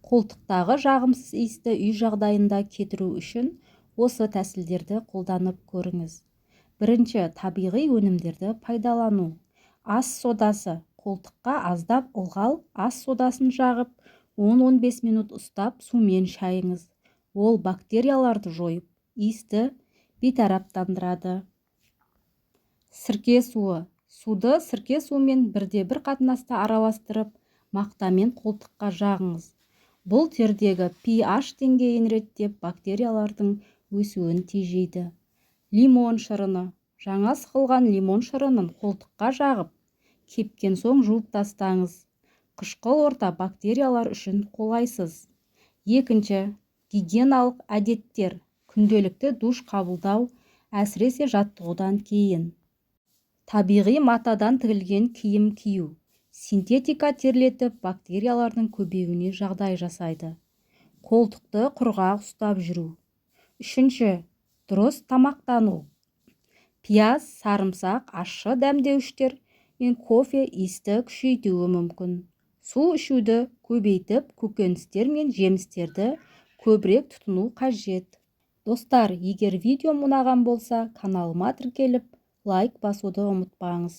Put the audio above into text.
Қолтықтағы жағымсыз иісті үй жағдайында кетіру үшін осы тәсілдерді қолданып көріңіз. Бірінші, табиғи өнімдерді пайдалану. Ас содасы. Қолтыққа аздап ылғал ас содасын жағып, 10-15 минут ұстап сумен шайыңыз. Ол бактерияларды жойып, иісті бейтараптандырады. Сірке суы. Суды сірке суымен бірде-бір қатынаста араластырып, мақтамен қолтыққа жағыңыз. Бұл тердегі pH деңгейін реттеп, бактериялардың өсуін тежейді. Лимон шырыны. Жаңа сықылған лимон шырынын қолтыққа жағып, кепкен соң жуып тастаңыз. Қышқыл орта бактериялар үшін қолайсыз. Екінші, гигиеналық әдеттер. Күнделікті душ қабылдау, әсіресе жаттығудан кейін. Табиғи матадан тігілген киім кию. Синтетика терлетіп, бактериялардың көбеюіне жағдай жасайды. Қолтықты құрғақ ұстап жүру. Үшінші, дұрыс тамақтану. Пияз, сарымсақ, ащы дәмдеуіштер мен кофе иісті күшейтуі мүмкін. Су ішуді көбейтіп, көкөністер мен жемістерді көбірек тұтыну қажет. Достар, егер видео ұнаған болса, каналыма тіркеліп, лайк басуды ұмытпаңыз.